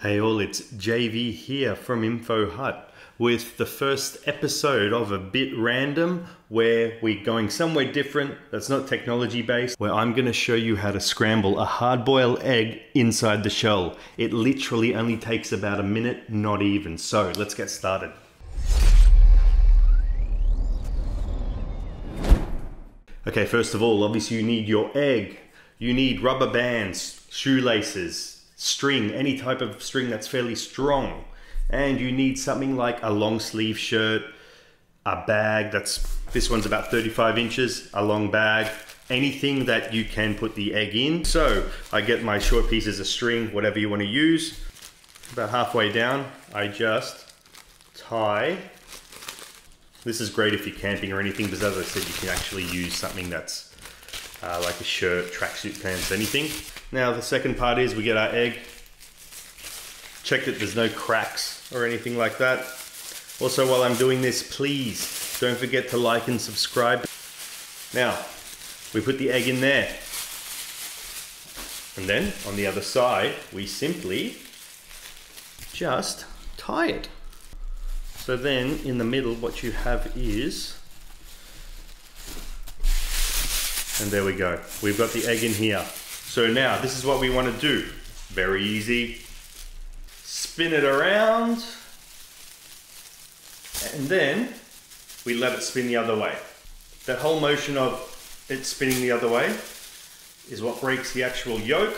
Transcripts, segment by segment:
Hey all, it's JV here from InfoHut with the first episode of A Bit Random, where we're going somewhere different that's not technology based, where I'm going to show you how to scramble a hard-boiled egg inside the shell. It literally only takes about a minute, not even. So let's get started. Okay, first of all, obviously you need your egg. You need rubber bands, shoelaces, string, any type of string that's fairly strong. And you need something like a long sleeve shirt, a bag this one's about 35 inches, a long bag, anything that you can put the egg in. So I get my short pieces of string, whatever you want to use. About halfway down, I just tie. This is great if you're camping or anything, because as I said, you can actually use something that's like a shirt, tracksuit pants, anything. Now the second part is we get our egg, check that there's no cracks or anything like that. Also, while I'm doing this, please don't forget to like and subscribe. Now, we put the egg in there. And then on the other side, we simply just tie it. So then in the middle, what you have is, and there we go. We've got the egg in here. So now this is what we want to do. Very easy. Spin it around. And then we let it spin the other way. That whole motion of it spinning the other way is what breaks the actual yolk.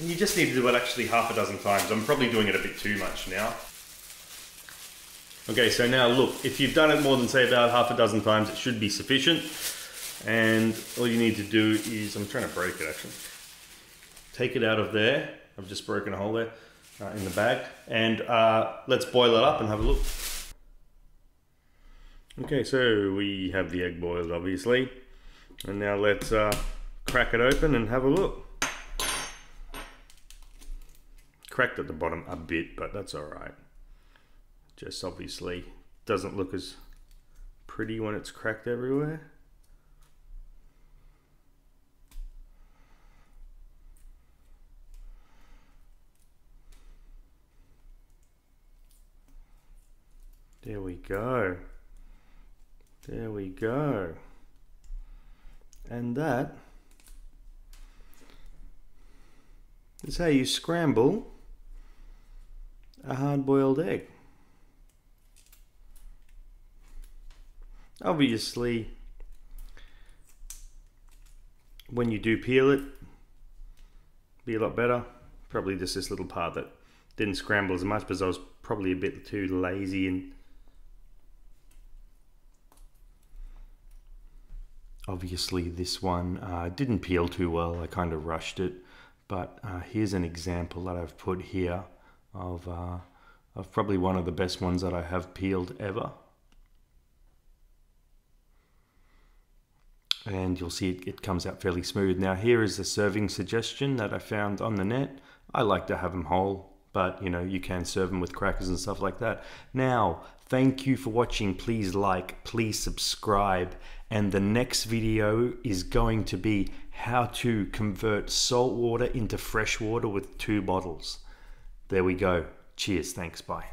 And you just need to do it actually half a dozen times. I'm probably doing it a bit too much now. Okay, so now look, if you've done it more than say about half a dozen times, it should be sufficient. And all you need to do is, I'm trying to break it actually. Take it out of there. I've just broken a hole there in the bag. And let's boil it up and have a look. Okay, so we have the egg boiled obviously. And now let's crack it open and have a look. Cracked at the bottom a bit, but that's all right. Just obviously doesn't look as pretty when it's cracked everywhere. There we go. There we go. And that is how you scramble a hard-boiled egg. Obviously, when you do peel it, be a lot better. Probably just this little part that didn't scramble as much because I was probably a bit too lazy, and obviously this one didn't peel too well. I kind of rushed it, but here's an example that I've put here of probably one of the best ones that I have peeled ever. And you'll see it comes out fairly smooth. Now here is the serving suggestion that I found on the net. I like to have them whole, but you know, you can serve them with crackers and stuff like that. Now, thank you for watching. Please like, please subscribe. And the next video is going to be how to convert salt water into fresh water with 2 bottles. There we go. Cheers, thanks, bye.